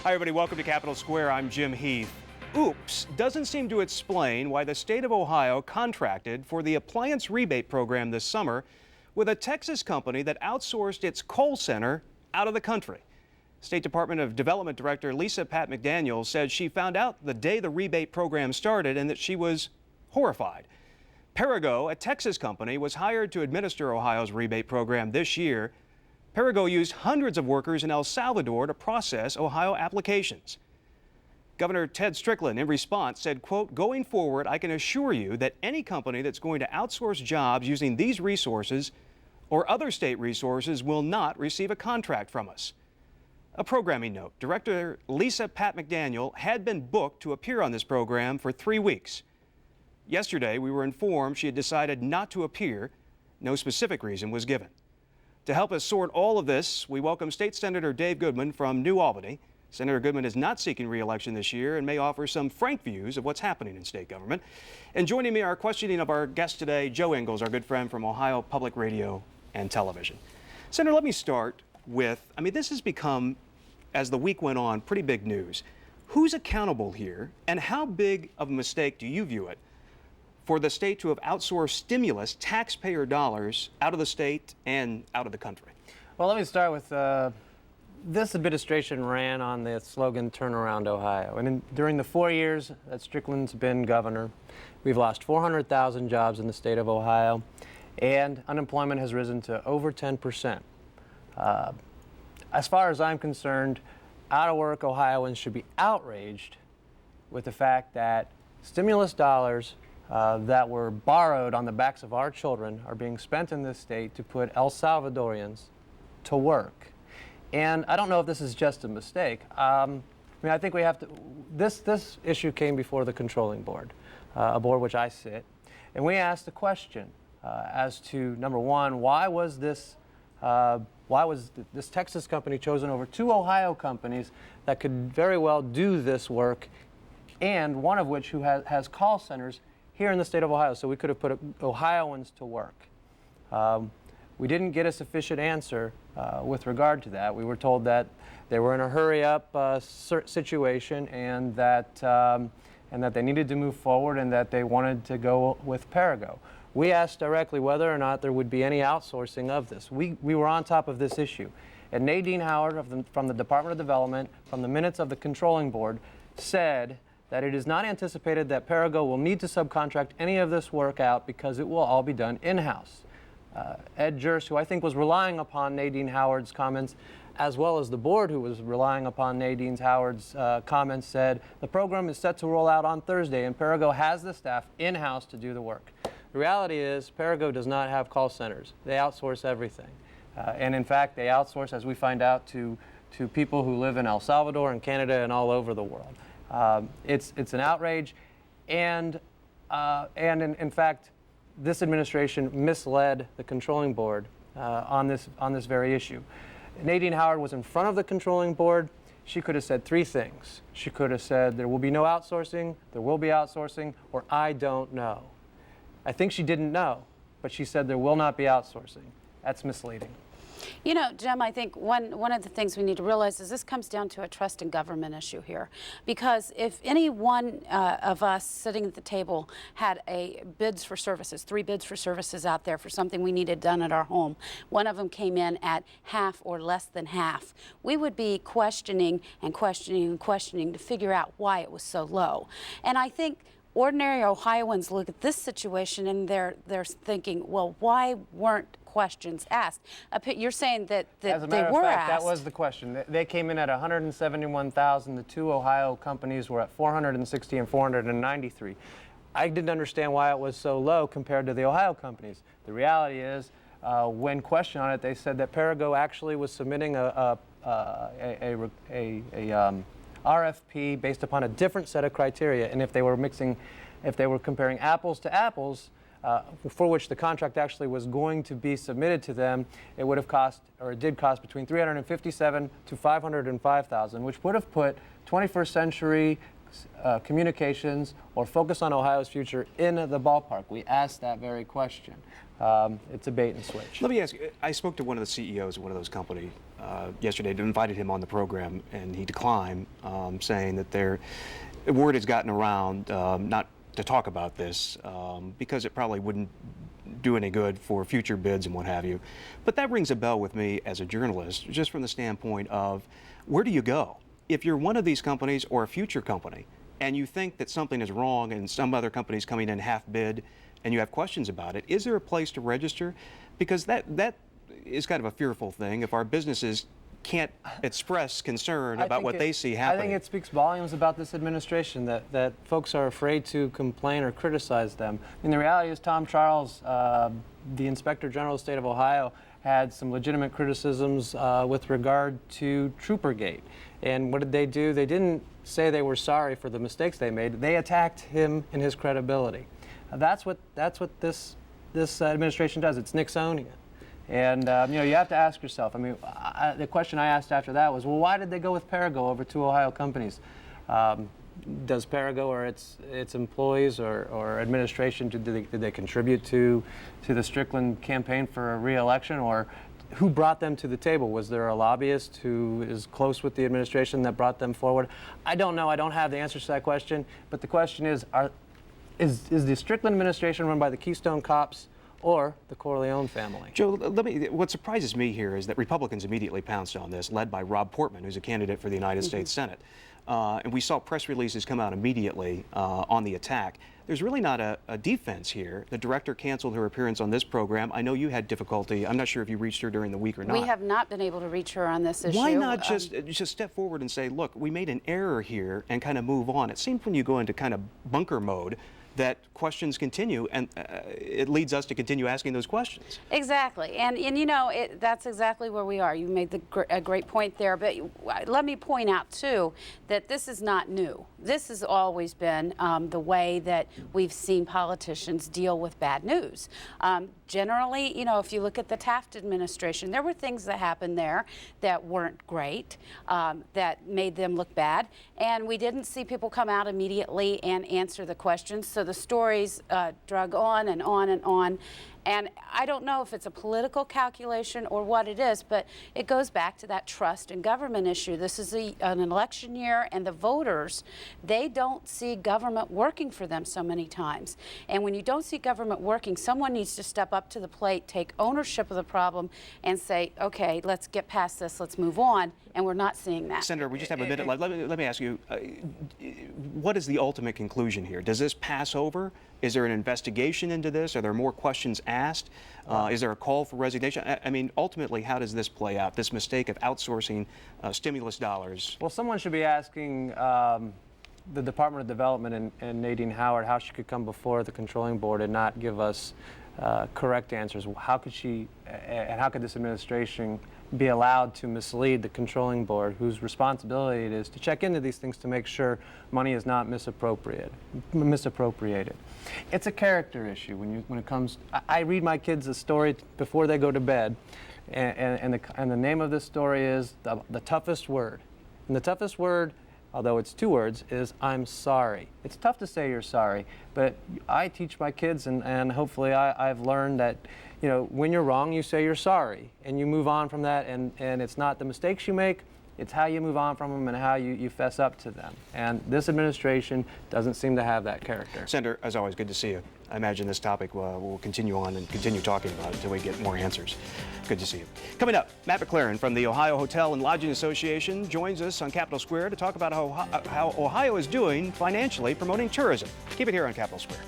Hi, everybody. Welcome to Capitol Square. I'm Jim Heath. Oops doesn't seem to explain why the state of Ohio contracted for the Appliance Rebate program this summer with a Texas company that outsourced its call center out of the country. State Department of Development Director Lisa Patt-McDaniel said she found out the day the rebate program started and that she was horrified. Perigo, a Texas company, was hired to administer Ohio's rebate program this year. Perigo used hundreds of workers in El Salvador to process Ohio applications. Governor Ted Strickland, in response, said, quote, "Going forward, I can assure you that any company that's going to outsource jobs using these resources or other state resources will not receive a contract from us." A programming note. Director Lisa Patt-McDaniel had been booked to appear on this program for 3 weeks. Yesterday, we were informed she had decided not to appear. No specific reason was given. To help us sort all of this, we welcome State Senator Dave Goodman from New Albany. Senator Goodman is not seeking re-election this year and may offer some frank views of what's happening in state government. And joining me are questioning of our guest today, Joe Ingles, our good friend from Ohio Public Radio and Television. Senator, let me start with, this has become, as the week went on, pretty big news. Who's accountable here, and how big of a mistake do you view it for the state to have outsourced stimulus, taxpayer dollars, out of the state and out of the country? Well, let me start with this administration ran on the slogan, "Turn Around Ohio." And during the 4 years that Strickland's been governor, we've lost 400,000 jobs in the state of Ohio, and unemployment has risen to over 10%. As far as I'm concerned, out-of-work Ohioans should be outraged with the fact that stimulus dollars that were borrowed on the backs of our children are being spent in this state to put El Salvadorians to work. And I don't know if this is just a mistake. I think we have to, this issue came before the controlling board, a board which I sit, and we asked the question as to, number one, why was this Texas company chosen over two Ohio companies that could very well do this work, and one of which who has call centers here in the state of Ohio, so we could have put Ohioans to work. We didn't get a sufficient answer with regard to that. We were told that they were in a hurry-up situation and that they needed to move forward and that they wanted to go with Perigo. We asked directly whether or not there would be any outsourcing of this. We were on top of this issue. And Nadine Howard from the Department of Development, from the minutes of the controlling board, said that it is not anticipated that Perigo will need to subcontract any of this work out because it will all be done in-house. Ed Jurst, who I think was relying upon Nadine Howard's comments, as well as the board who was relying upon Nadine Howard's comments, said the program is set to roll out on Thursday and Perigo has the staff in-house to do the work. The reality is Perigo does not have call centers. They outsource everything. And in fact, they outsource, as we find out, to people who live in El Salvador and Canada and all over the world. It's an outrage, and in fact, this administration misled the controlling board on this very issue. Nadine Howard was in front of the controlling board. She could have said three things. She could have said there will be no outsourcing, there will be outsourcing, or I don't know. I think she didn't know, but she said there will not be outsourcing. That's misleading. You know, Jim, I think one of the things we need to realize is this comes down to a trust in government issue here. Because if any one of us sitting at the table had bids for services, 3 bids for services out there for something we needed done at our home, one of them came in at half or less than half, we would be questioning and questioning and questioning to figure out why it was so low. And I think ordinary Ohioans look at this situation and they're thinking, well, why weren't questions asked? You're saying that As a matter of fact, that was the question. They came in at 171,000. The two Ohio companies were at 460 and 493. I didn't understand why it was so low compared to the Ohio companies. The reality is, when questioned on it, they said that Perigo actually was submitting a RFP based upon a different set of criteria, and if they were comparing apples to apples, for which the contract actually was going to be submitted to them, it would have cost, or it did cost, between $357,000 to $505,000, which would have put 21st century communications or focus on Ohio's future in the ballpark. We asked that very question. It's a bait and switch. Let me ask you, I spoke to one of the CEOs of one of those companies yesterday invited him on the program, and he declined, saying that word has gotten around not to talk about this because it probably wouldn't do any good for future bids and what have you. But that rings a bell with me as a journalist, just from the standpoint of where do you go? If you're one of these companies or a future company and you think that something is wrong and some other company's coming in half bid and you have questions about it, is there a place to register? Because that is kind of a fearful thing if our businesses can't express concern about what they see happening. I think it speaks volumes about this administration that folks are afraid to complain or criticize them. I mean, the reality is Tom Charles, the Inspector General of the state of Ohio, had some legitimate criticisms with regard to Troopergate. And what did they do? They didn't say they were sorry for the mistakes they made. They attacked him and his credibility. That's what this administration does. It's Nixonian. And you have to ask yourself. I mean, the question I asked after that was, well, why did they go with Perigo over two Ohio companies? Does Perigo or its employees or administration did they contribute to the Strickland campaign for a re-election, or who brought them to the table? Was there a lobbyist who is close with the administration that brought them forward? I don't know. I don't have the answers to that question. But the question is the Strickland administration run by the Keystone Cops or the Corleone family? Joe, what surprises me here is that Republicans immediately pounced on this, led by Rob Portman, who's a candidate for the United States Senate. And we saw press releases come out immediately on the attack. There's really not a defense here. The director canceled her appearance on this program. I know you had difficulty. I'm not sure if you reached her during the week or not. We have not been able to reach her on this issue. Why not just step forward and say, look, we made an error here, and kind of move on? It seems when you go into kind of bunker mode that questions continue, and it leads us to continue asking those questions. Exactly, and that's exactly where we are. You made a great point there, but let me point out too that this is not new. This has always been the way that we've seen politicians deal with bad news. Generally, if you look at the Taft administration, there were things that happened there that weren't great, that made them look bad, and we didn't see people come out immediately and answer the questions. So the stories drug on and on and on. And I don't know if it's a political calculation or what it is, but it goes back to that trust in government issue. This is an election year, and the voters, they don't see government working for them so many times. And when you don't see government working, someone needs to step up to the plate, take ownership of the problem, and say, okay, let's get past this, let's move on. And we're not seeing that. Senator, we just have a minute left. Let me ask you, what is the ultimate conclusion here? Does this pass over? Is there an investigation into this? Are there more questions asked? Is there a call for resignation? I mean, ultimately, how does this play out, this mistake of outsourcing stimulus dollars? Well, someone should be asking the Department of Development and Nadine Howard how she could come before the controlling board and not give us correct answers. How could she, and how could this administration be allowed to mislead the controlling board, whose responsibility it is to check into these things to make sure money is not misappropriated. It's a character issue when it comes. I read my kids a story before they go to bed, and the name of this story is the toughest word. And the toughest word, although it's two words, is I'm sorry. It's tough to say you're sorry, but I teach my kids, and hopefully I've learned that when you're wrong, you say you're sorry, and you move on from that, and it's not the mistakes you make, it's how you move on from them and how you fess up to them. And this administration doesn't seem to have that character. Senator, as always, good to see you. I imagine this topic will continue on and continue talking about it until we get more answers. Good to see you. Coming up, Matt McLaren from the Ohio Hotel and Lodging Association joins us on Capitol Square to talk about how Ohio is doing financially promoting tourism. Keep it here on Capitol Square.